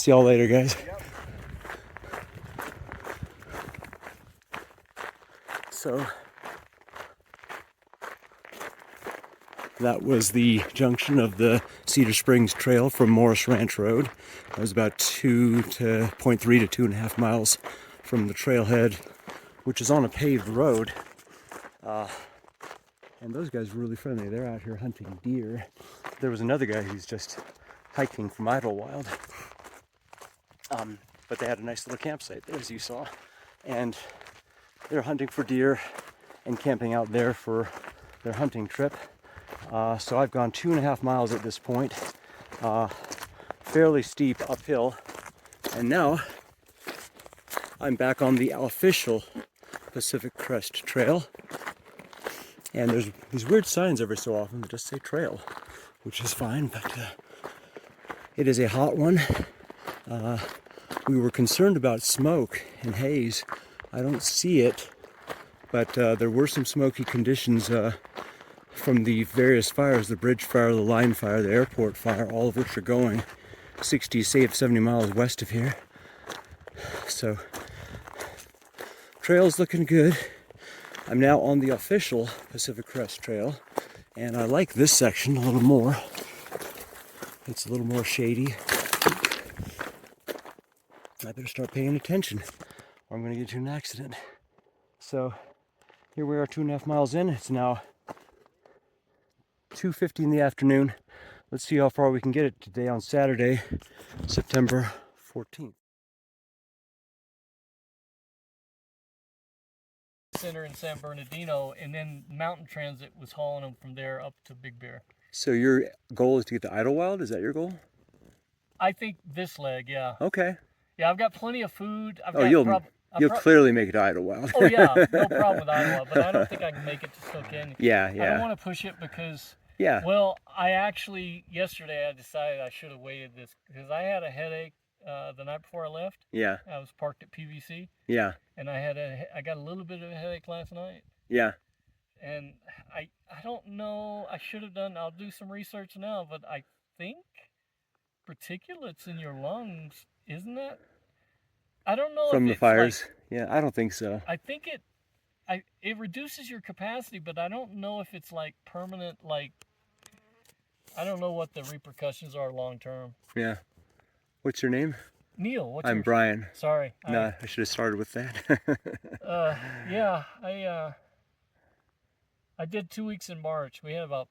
See y'all later, guys. Yep. So that was the junction of the Cedar Springs Trail from Morris Ranch Road. That was about 0.3 to 2.5 miles from the trailhead, which is on a paved road. And those guys were really friendly. They're out here hunting deer. There was another guy who's just hiking from Idlewild. But they had a nice little campsite there, as you saw. And they're hunting for deer and camping out there for their hunting trip. So I've gone 2.5 miles at this point, fairly steep uphill, and now I'm back on the official Pacific Crest Trail. And there's these weird signs every so often that just say trail, which is fine, but it is a hot one. We were concerned about smoke and haze. I don't see it, but there were some smoky conditions from the various fires, the bridge fire, the line fire, the airport fire, all of which are going 60, 70 miles west of here. So, trail's looking good. I'm now on the official Pacific Crest Trail, and I like this section a little more. It's a little more shady. I better start paying attention, or I'm going to get into an accident. So, here we are 2.5 miles in. It's now 2:50 in the afternoon. Let's see how far we can get it today on Saturday, September 14th. Center in San Bernardino, and then Mountain Transit was hauling them from there up to Big Bear. So your goal is to get to Idlewild? Is that your goal? I think this leg, yeah. Okay. Yeah, I've got plenty of food. You'll clearly make it to Idlewild. Oh yeah, no problem with Iowa, but I don't think I can make it to Still Canyon. Yeah. I don't want to push it because, yeah. Well, yesterday I decided I should have waited this because I had a headache the night before I left. Yeah. I was parked at PVC. Yeah. And I got a little bit of a headache last night. Yeah. And I don't know, I'll do some research now, but I think particulates in your lungs, isn't that? I don't know. From if the it's fires? Like, yeah, I don't think so. I think it reduces your capacity, but I don't know if it's like permanent, like, I don't know what the repercussions are long term. Yeah. What's your name? Neil, I'm Brian. Sorry. No, I should have started with that. Yeah, I did 2 weeks in March. We had about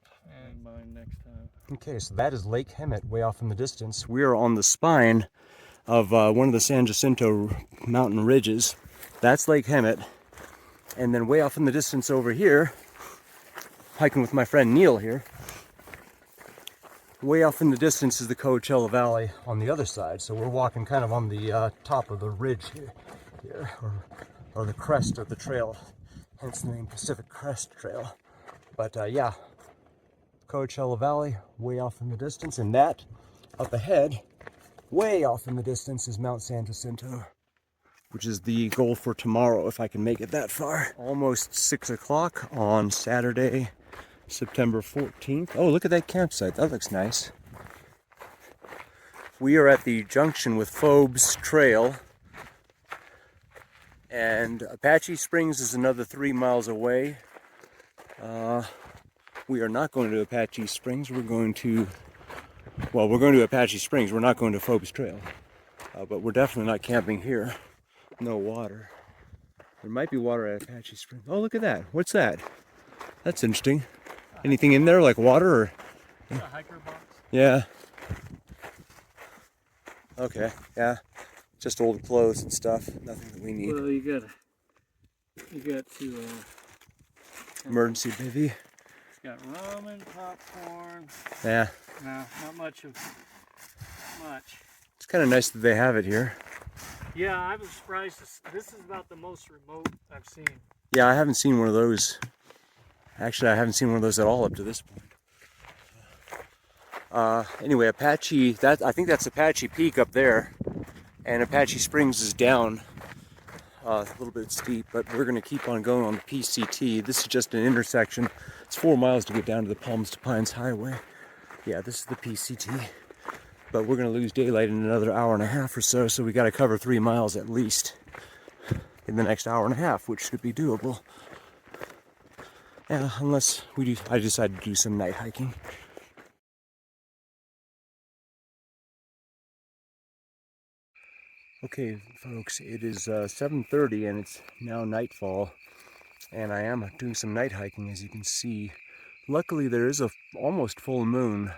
mine next time. Okay, so that is Lake Hemet way off in the distance. We are on the spine of one of the San Jacinto mountain ridges. That's Lake Hemet. And then way off in the distance over here, hiking with my friend Neil here, way off in the distance is the Coachella Valley on the other side. So we're walking kind of on the top of the ridge here or the crest of the trail, hence the name Pacific Crest Trail. But yeah, Coachella Valley way off in the distance, and that up ahead, way off in the distance, is Mount San Jacinto, which is the goal for tomorrow if I can make it that far. Almost 6 o'clock on Saturday, September 14th. Oh, look at that campsite. That looks nice. We are at the junction with Phobes Trail, and Apache Springs is another 3 miles away. We are not going to Apache Springs. We're going to Apache Springs. We're not going to Phobes Trail. But we're definitely not camping here. No water. There might be water at Apache Springs. Oh, look at that. What's that? That's interesting. Anything in there, like water? Or a hiker box. Yeah. Okay, yeah. Just old clothes and stuff. Nothing that we need. Well, you got to Emergency bivvy. It's got ramen, popcorn. Yeah. No, not much. It's kind of nice that they have it here. Yeah, I was surprised. This is about the most remote I've seen. Yeah, I haven't seen one of those. Actually, I haven't seen one of those at all up to this point. Anyway, Apache, I think that's Apache Peak up there, and Apache Springs is down a little bit steep, but we're going to keep on going on the PCT. This is just an intersection. It's 4 miles to get down to the Palms to Pines Highway. Yeah, this is the PCT. but we're going to lose daylight in another hour and a half or so, so we got to cover 3 miles at least in the next hour and a half, which should be doable. Unless I decide to do some night hiking. Okay, folks, it is 7:30 and it's now nightfall, and I am doing some night hiking, as you can see. Luckily, there is a almost full moon,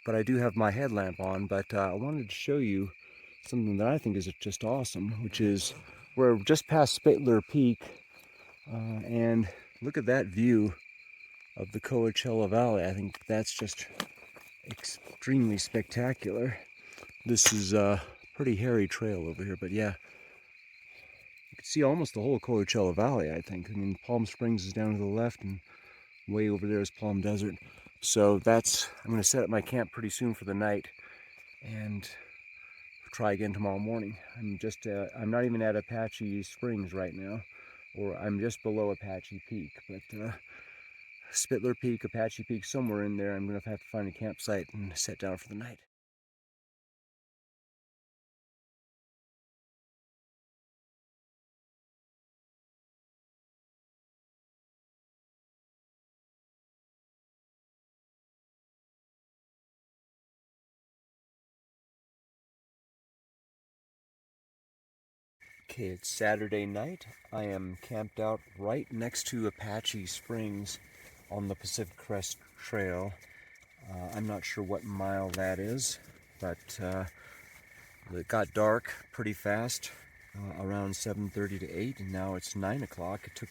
but I do have my headlamp on. But I wanted to show you something that I think is just awesome, which is we're just past Spittler Peak, and look at that view of the Coachella Valley. I think that's just extremely spectacular. This is a pretty hairy trail over here, but yeah, you can see almost the whole Coachella Valley, I think. I mean, Palm Springs is down to the left, and way over there is Palm Desert. So I'm going to set up my camp pretty soon for the night and try again tomorrow morning. I'm not even at Apache Springs right now, or I'm just below Apache Peak, but Spittler Peak, Apache Peak, somewhere in there, I'm going to have to find a campsite and set down for the night. Okay, it's Saturday night. I am camped out right next to Apache Springs on the Pacific Crest Trail. I'm not sure what mile that is, but it got dark pretty fast, around 7:30 to 8, and now it's 9 o'clock. It took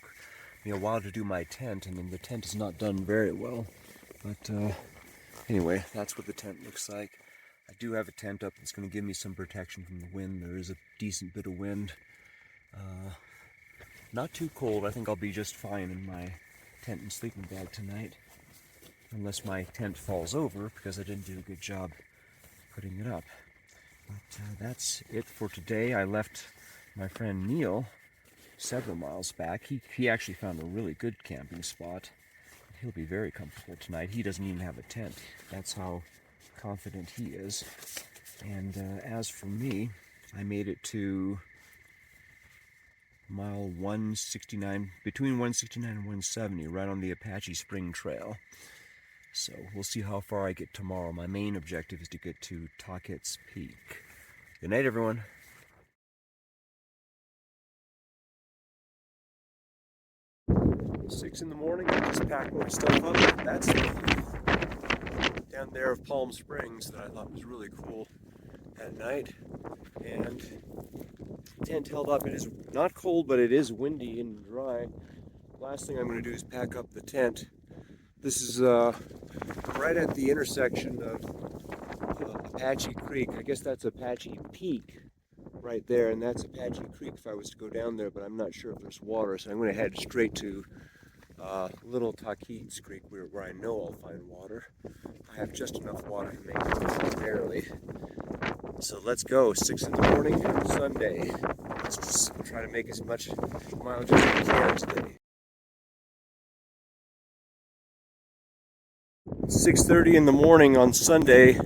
me a while to do my tent, and then the tent is not done very well. But anyway, that's what the tent looks like. I do have a tent up that's going to give me some protection from the wind. There is a decent bit of wind. Not too cold. I think I'll be just fine in my tent and sleeping bag tonight. Unless my tent falls over because I didn't do a good job putting it up. But that's it for today. I left my friend Neil several miles back. He actually found a really good camping spot. He'll be very comfortable tonight. He doesn't even have a tent. That's how confident he is. And as for me, I made it to mile 169, between 169 and 170, right on the Apache Spring Trail. So we'll see how far I get tomorrow. My main objective is to get to Tahquitz Peak. Good night, everyone. 6 in the morning, I just packed my stuff up. That's down there of Palm Springs that I thought was really cool at night. And the tent held up. It is not cold, but it is windy and dry. Last thing I'm going to do is pack up the tent. This is right at the intersection of Apache Creek. I guess that's Apache Peak right there, and that's Apache Creek if I was to go down there, but I'm not sure if there's water, so I'm going to head straight to Little Tahquitz Creek, where I know I'll find water. I have just enough water to make it, barely. So let's go, 6 in the morning, Sunday. Let's just try to make as much mileage as we can today. 6:30 in the morning on Sunday,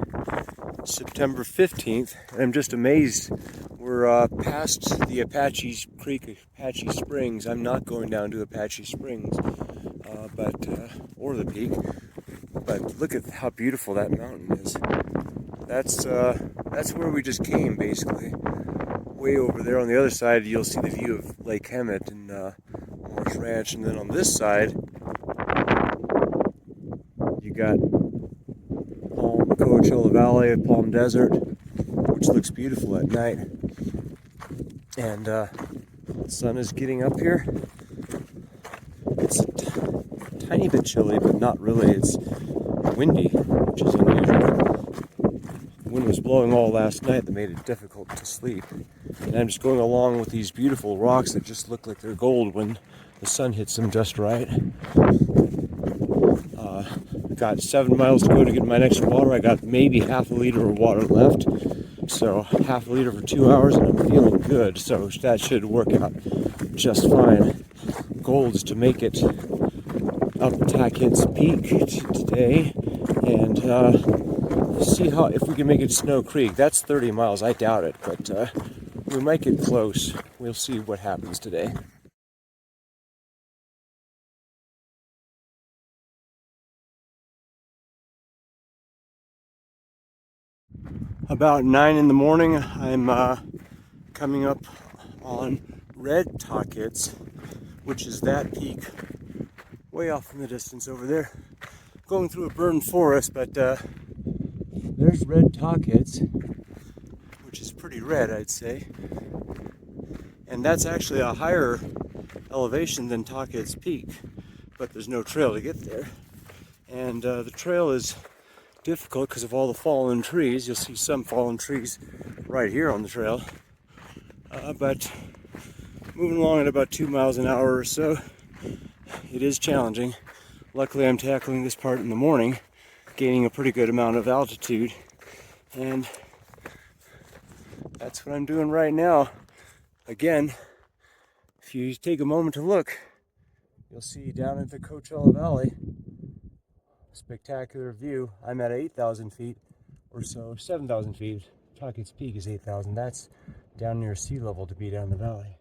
September 15th, and I'm just amazed. We're past the Apache Creek, Apache Springs. I'm not going down to Apache Springs, or the peak, but look at how beautiful that mountain is. That's where we just came, basically. Way over there on the other side, you'll see the view of Lake Hemet and Morris Ranch, and then on this side, you got Coachella Valley, Palm Desert, which looks beautiful at night. And the sun is getting up here. It's a tiny bit chilly, but not really. It's windy, which is unusual. The wind was blowing all last night that made it difficult to sleep. And I'm just going along with these beautiful rocks that just look like they're gold when the sun hits them just right. Got 7 miles to go to get my next water. I got maybe half a liter of water left. So half a liter for 2 hours, and I'm feeling good. So that should work out just fine. Goal is to make it up Tahquitz Peak today, and see how if we can make it to Snow Creek. That's 30 miles. I doubt it, but we might get close. We'll see what happens today. About 9 in the morning, I'm coming up on Red Tockets, which is that peak way off in the distance over there. Going through a burned forest, but there's Red Tockets, which is pretty red, I'd say. And that's actually a higher elevation than Tockets Peak, but there's no trail to get there. And the trail is difficult because of all the fallen trees. You'll see some fallen trees right here on the trail. But moving along at about 2 miles an hour or so, it is challenging. Luckily, I'm tackling this part in the morning, gaining a pretty good amount of altitude. And that's what I'm doing right now. Again, if you take a moment to look, you'll see down at the Coachella Valley, spectacular view. I'm at 8,000 feet or so, 7,000 feet. Tockets Peak is 8,000. That's down near sea level to be down the valley.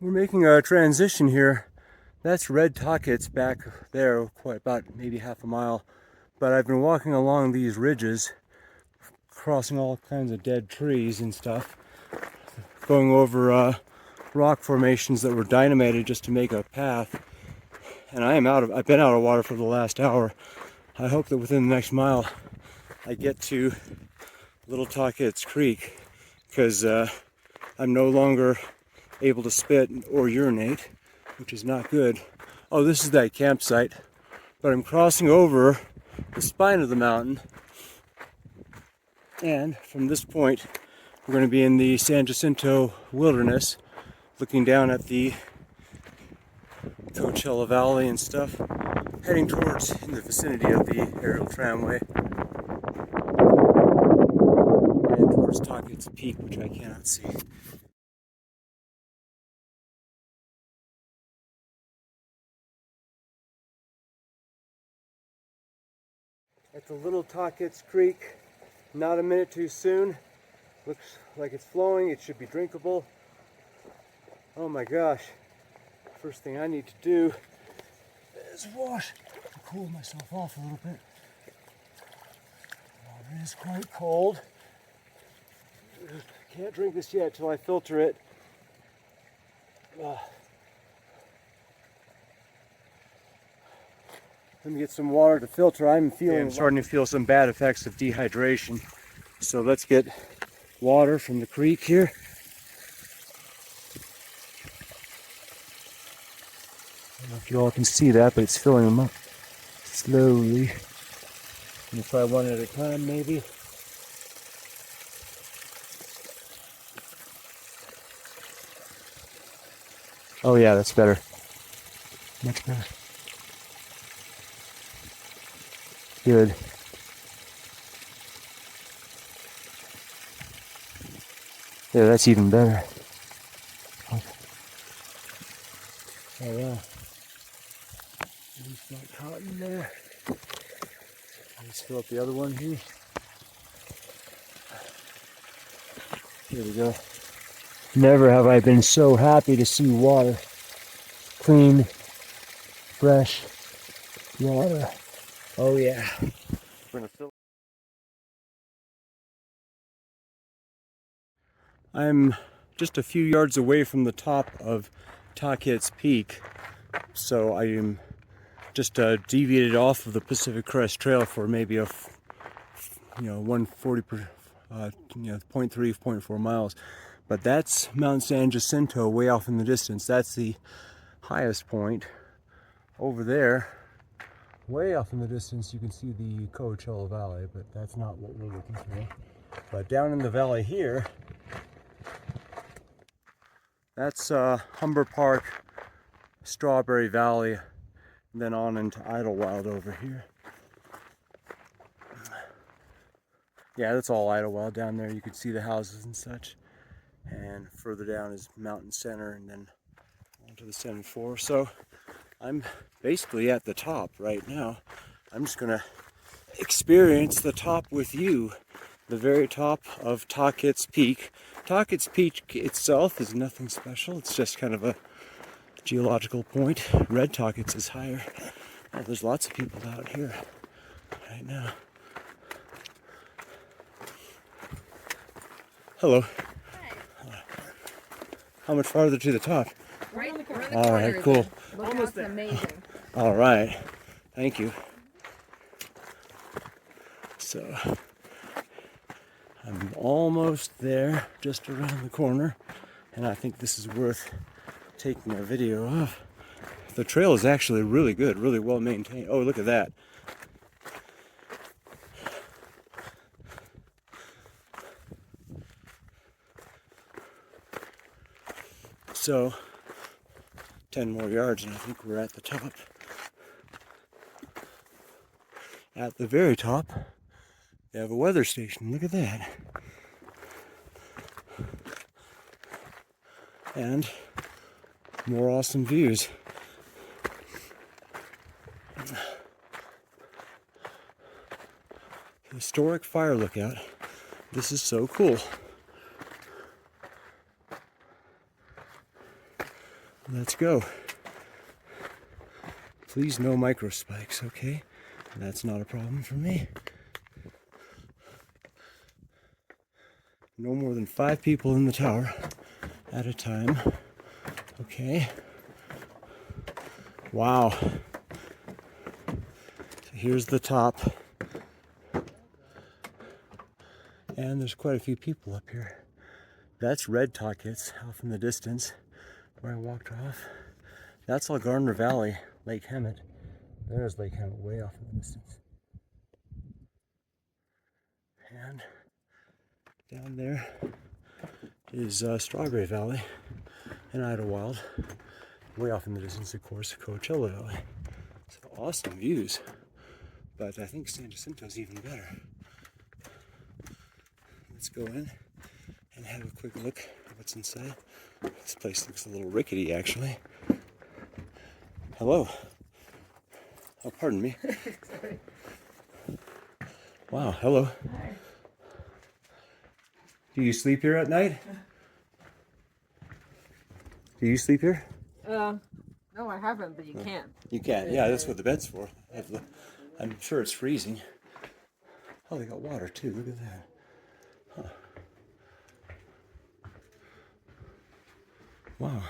We're making a transition here. That's Red Tockets back there, quite about maybe half a mile. But I've been walking along these ridges, crossing all kinds of dead trees and stuff, going over rock formations that were dynamited just to make a path. And I've been out of water for the last hour. I hope that within the next mile I get to Little Tockets Creek, because I'm no longer able to spit or urinate, which is not good. Oh, this is that campsite, but I'm crossing over the spine of the mountain, and from this point we're going to be in the San Jacinto wilderness, looking down at the Coachella Valley and stuff, heading towards in the vicinity of the aerial tramway and towards Tockets Peak, which I cannot see. At the Little Tockets Creek, not a minute too soon. Looks like it's flowing. It should be drinkable. Oh my gosh. First thing I need to do is wash to cool myself off a little bit. Water is quite cold. Can't drink this yet till I filter it. Let me get some water to filter. I'm starting to feel some bad effects of dehydration. So let's get water from the creek here. I don't know if you all can see that, but it's filling them up slowly. Let me try one at a time, maybe. Oh yeah, that's better. Much better. Good. Yeah, that's even better. Okay. Oh yeah. There's not cotton there. Let's fill up the other one here. Here we go. Never have I been so happy to see water. Clean, fresh water. Oh yeah. We're gonna fill. I'm just a few yards away from the top of Tockets Peak, so I am just deviated off of the Pacific Crest Trail for maybe a 140 per 0.3, 0.4 miles. But that's Mount San Jacinto way off in the distance. That's the highest point. Over there, way off in the distance, you can see the Coachella Valley, but that's not what we're looking for. But down in the valley here, that's Humber Park, Strawberry Valley, and then on into Idlewild over here. Yeah, that's all Idlewild down there. You can see the houses and such. And further down is Mountain Center, and then onto the 74. So I'm basically at the top right now. I'm just gonna experience the top with you. The very top of Tahquitz Peak. Tahquitz Peak itself is nothing special. It's just kind of a geological point. Red Tahquitz is higher. Oh, there's lots of people out here right now. Hello. Hi. How much farther to the top? Right around the All corner. right, cool. Almost amazing. All right. Thank you. So I'm almost there, just around the corner, and I think this is worth taking a video of. The trail is actually really good, really well maintained. Oh, look at that. So 10 more yards and I think we're at the top. At the very top, they have a weather station. Look at that. And more awesome views. Historic fire lookout. This is so cool. Let's go. Please no micro spikes, okay? That's not a problem for me. No more than 5 people in the tower at a time. Okay. Wow. So here's the top. And there's quite a few people up here. That's Red Tahquitz off in the distance where I walked off. That's all Gardner Valley, Lake Hemet. There's Lake Hemet way off in the distance. And down there is Strawberry Valley and Idlewild. Way off in the distance, of course, Coachella Valley. So awesome views. But I think San Jacinto's even better. Let's go in and have a quick look at what's inside. This place looks a little rickety, actually. Hello. Oh, pardon me. Sorry. Wow, hello. Hi. Do you sleep here at night? Do you sleep here? No, I haven't, but you can. You can. Yeah, that's what the bed's for. I'm sure it's freezing. Oh, they got water too. Look at that. Huh. Wow.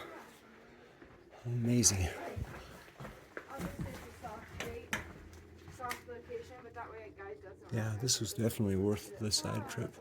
Amazing. Yeah, this was definitely worth the side trip.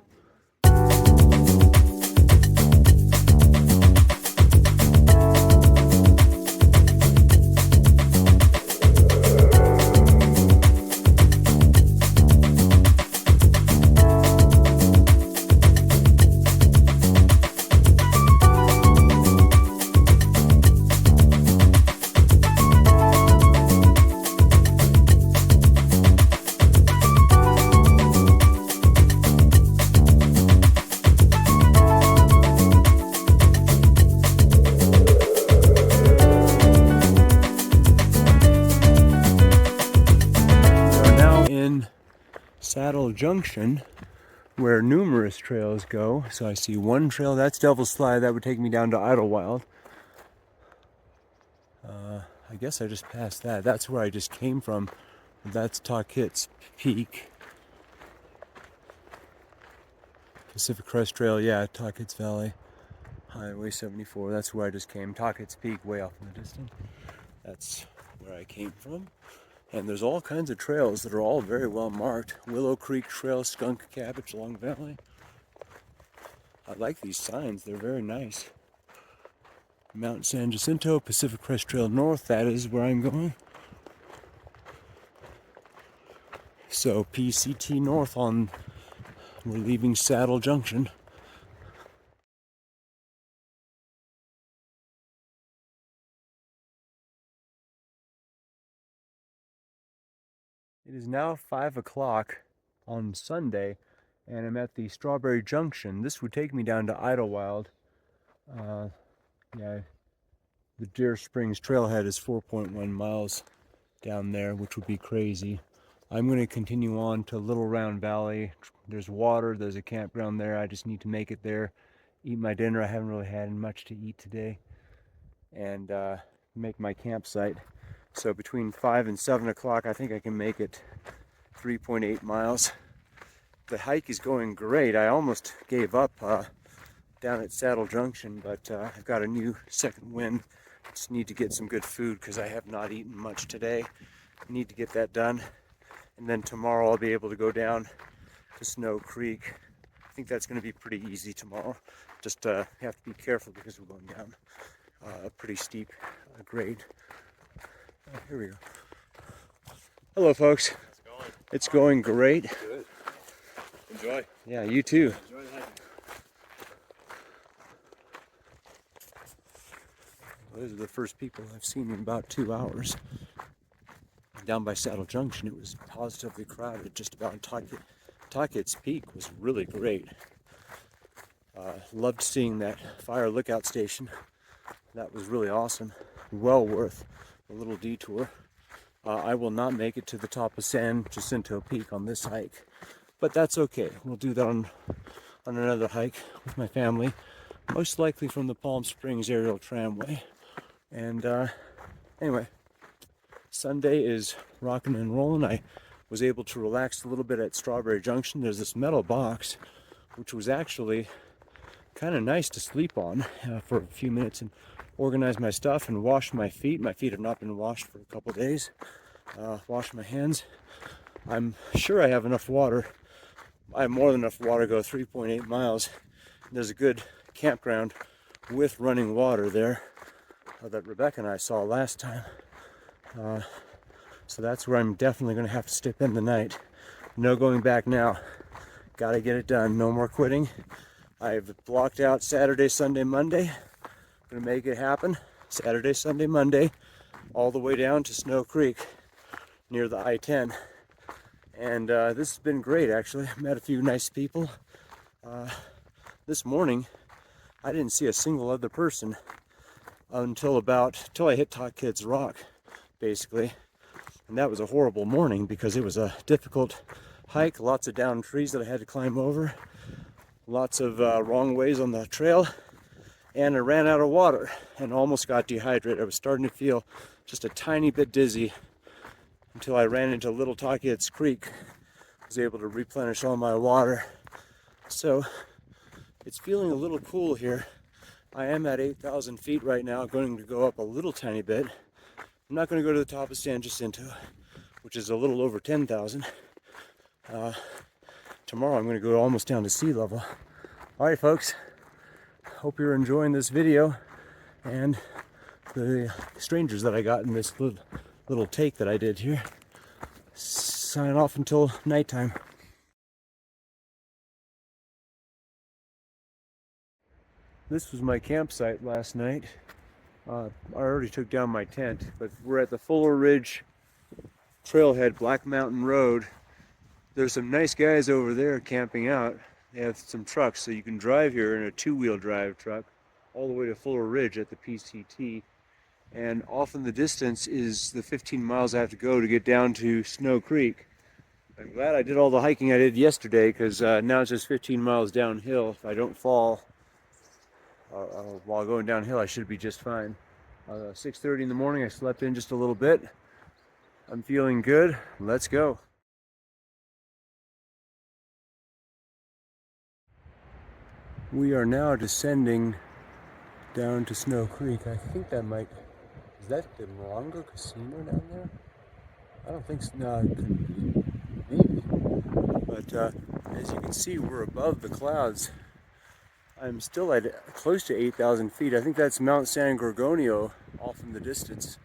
Saddle Junction, where numerous trails go. So I see one trail, that's Devil's Slide, that would take me down to Idlewild. I guess I just passed that. That's where I just came from. That's Tahquitz Peak. Pacific Crest Trail, yeah, Tahquitz Valley. Highway 74, that's where I just came. Tahquitz Peak, way off in the distance. That's where I came from. And there's all kinds of trails that are all very well marked. Willow Creek Trail, Skunk Cabbage, Long Valley. I like these signs, they're very nice. Mount San Jacinto, Pacific Crest Trail North, that is where I'm going. So PCT North we're leaving Saddle Junction. It is now 5 o'clock on Sunday, and I'm at the Strawberry Junction. This would take me down to Idlewild. Yeah, The Deer Springs trailhead is 4.1 miles down there, which would be crazy. I'm going to continue on to Little Round Valley. There's water, there's a campground there. I just need to make it there, eat my dinner. I haven't really had much to eat today, and make my campsite. So between 5 and 7 o'clock, I think I can make it 3.8 miles. The hike is going great. I almost gave up down at Saddle Junction, but I've got a new second wind. Just need to get some good food because I have not eaten much today. Need to get that done, and then tomorrow I'll be able to go down to Snow Creek. I think that's going to be pretty easy tomorrow. Just have to be careful because we're going down a pretty steep grade. Here we go. Hello, folks. How's it going? It's going great. Good. Enjoy. Yeah, you too. Enjoy the hiking. Those are the first people I've seen in about 2 hours. Down by Saddle Junction, it was positively crowded. Just about Talkett's Peak was really great. Loved seeing that fire lookout station. That was really awesome. Well worth a little detour. I will not make it to the top of San Jacinto Peak on this hike, but that's okay. We'll do that on another hike with my family, most likely from the Palm Springs Aerial Tramway. And anyway, Sunday is rocking and rolling. I was able to relax a little bit at Strawberry Junction. There's this metal box, which was actually kind of nice to sleep on for a few minutes and organize my stuff and wash my feet. My feet have not been washed for a couple days. Wash my hands. I'm sure I have enough water. I have more than enough water to go 3.8 miles. There's a good campground with running water there that Rebecca and I saw last time. So that's where I'm definitely going to have to step in the night. No going back now. Gotta get it done. No more quitting. I've blocked out Saturday, Sunday, Monday. Gonna make it happen. Saturday, Sunday, Monday, all the way down to Snow Creek near the I-10. And this has been great, actually. Met a few nice people. This morning, I didn't see a single other person until I hit Talkett's Rock, basically. And that was a horrible morning because it was a difficult hike, lots of downed trees that I had to climb over, lots of wrong ways on the trail, and I ran out of water and almost got dehydrated. I was starting to feel just a tiny bit dizzy until I ran into Little Talkett's Creek. I was able to replenish all my water. So it's feeling a little cool here. I am at 8,000 feet right now, going to go up a little tiny bit. I'm not going to go to the top of San Jacinto, which is a little over 10,000. Tomorrow I'm going to go almost down to sea level. All right, folks. Hope you're enjoying this video and the strangers that I got in this little take that I did here. Sign off until nighttime. This was my campsite last night. I already took down my tent, but we're at the Fuller Ridge Trailhead, Black Mountain Road. There's some nice guys over there camping out. They have some trucks, so you can drive here in a two-wheel drive truck all the way to Fuller Ridge at the PCT. And off in the distance is the 15 miles I have to go to get down to Snow Creek. I'm glad I did all the hiking I did yesterday, because now it's just 15 miles downhill. If I don't fall while going downhill, I should be just fine. 6:30 in the morning, I slept in just a little bit. I'm feeling good. Let's go. We are now descending down to Snow Creek. I think that is that the Morongo Casino down there? I don't think so. No, it couldn't be. Maybe. But as you can see, we're above the clouds. I'm still at close to 8,000 feet. I think that's Mount San Gorgonio off in the distance.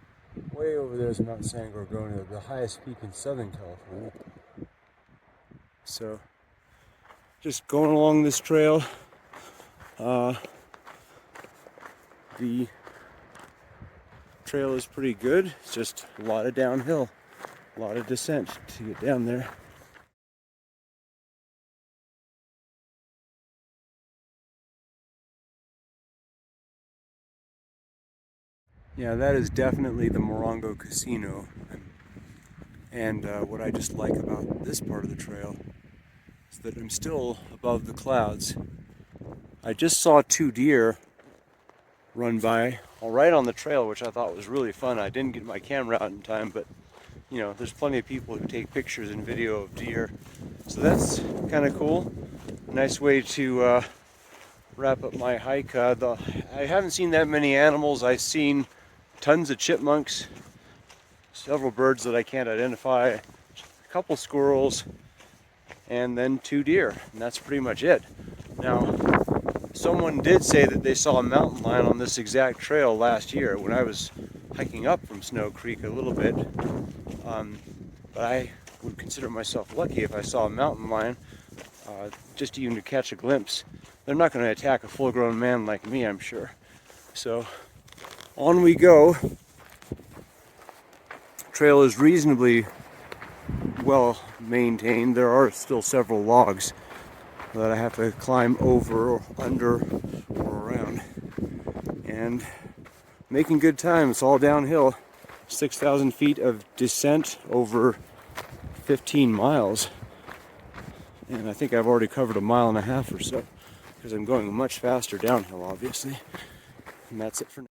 Way over there is Mount San Gorgonio, the highest peak in Southern California. So, just going along this trail. The trail is pretty good. It's just a lot of downhill, a lot of descent to get down there. Yeah, that is definitely the Morongo Casino. And what I just like about this part of the trail is that I'm still above the clouds. I just saw 2 deer run by right on the trail, which I thought was really fun. I didn't get my camera out in time, but you know, there's plenty of people who take pictures and video of deer. So that's kind of cool. Nice way to wrap up my hike. I haven't seen that many animals. I've seen tons of chipmunks, several birds that I can't identify, a couple squirrels, and then 2 deer, and that's pretty much it. Now, someone did say that they saw a mountain lion on this exact trail last year when I was hiking up from Snow Creek a little bit, but I would consider myself lucky if I saw a mountain lion, just even to catch a glimpse. They're not going to attack a full-grown man like me, I'm sure. So, on we go. Trail is reasonably well maintained. There are still several logs that I have to climb over or under or around, and making good time. It's all downhill. 6,000 feet of descent over 15 miles, and I think I've already covered 1.5 miles or so because I'm going much faster downhill, obviously. And that's it for now.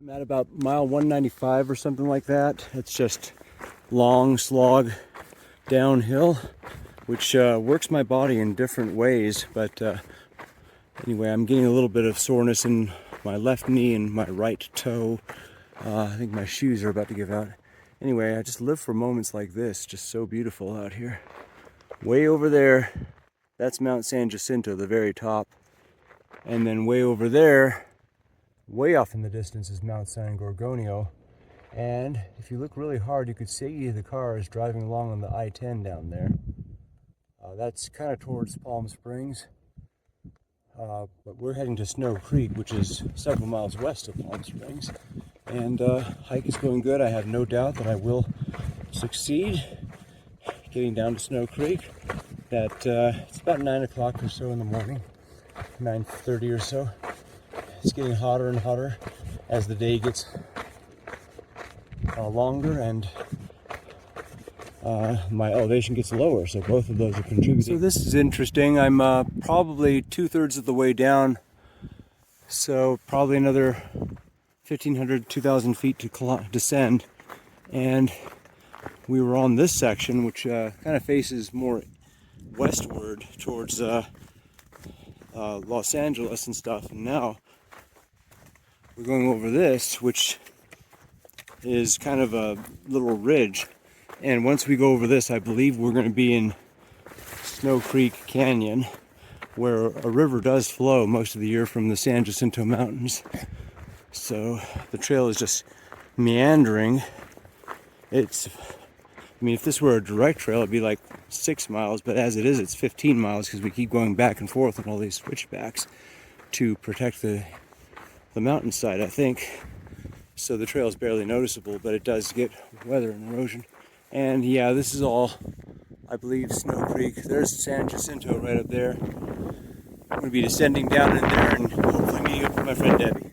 I'm at about mile 195 or something like that. It's just long slog downhill, which works my body in different ways. But anyway, I'm getting a little bit of soreness in my left knee and my right toe. I think my shoes are about to give out. Anyway, I just live for moments like this. Just so beautiful out here. Way over there, that's Mount San Jacinto, the very top. And then way over there, way off in the distance, is Mount San Gorgonio. And if you look really hard, you could see the cars driving along on the I-10 down there. That's kind of towards Palm Springs. But we're heading to Snow Creek, which is several miles west of Palm Springs. And hike is going good. I have no doubt that I will succeed getting down to Snow Creek. It's about 9 o'clock or so in the morning, 9:30 or so. It's getting hotter and hotter as the day gets longer and my elevation gets lower, so both of those are contributing. So this is interesting. I'm probably 2/3 of the way down, so probably another 1,500, 2,000 feet to descend, and we were on this section, which kind of faces more westward towards Los Angeles and stuff, and now we're going over this, which is kind of a little ridge. And once we go over this, I believe we're going to be in Snow Creek Canyon, where a river does flow most of the year from the San Jacinto Mountains. So the trail is just meandering. I mean, if this were a direct trail, it'd be like 6 miles, but as it is, it's 15 miles because we keep going back and forth on all these switchbacks to protect the mountainside, I think. So the trail is barely noticeable, but it does get weather and erosion. And yeah, this is all, I believe, Snow Creek. There's San Jacinto right up there. I'm going to be descending down in there and hopefully meeting up with my friend Debbie.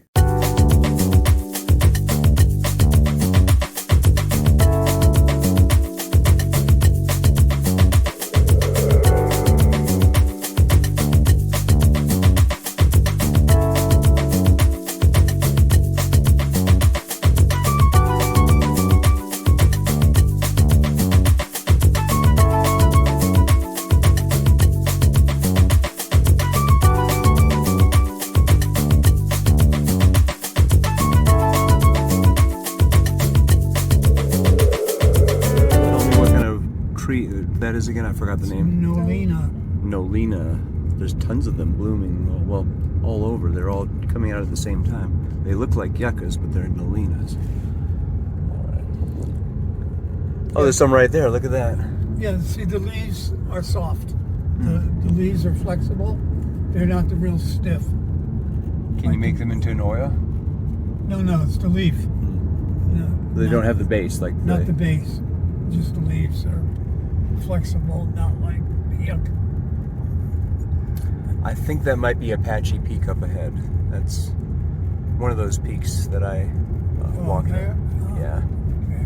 That is again, I forgot the name. Nolina. There's tons of them blooming, well, all over. They're all coming out at the same time. They look like yuccas, but they're nolinas. All right. Oh, there's some right there. Look at that. Yeah, see, the leaves are soft. The leaves are flexible. They're not the real stiff. Can you make them into an oil? No, it's the leaf. No, They don't have the base, like not the base. Just the leaves are flexible, not like the yucca. I think that might be Apache Peak up ahead. That's one of those peaks that I walk there? in. Oh, Yeah. okay.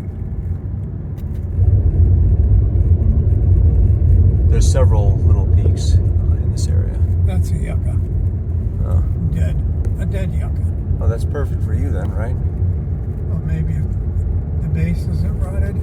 There's several little peaks in this area. That's a yucca. Oh. Dead. A dead yucca. Oh, that's perfect for you then, right? Well, maybe if the base isn't rotted.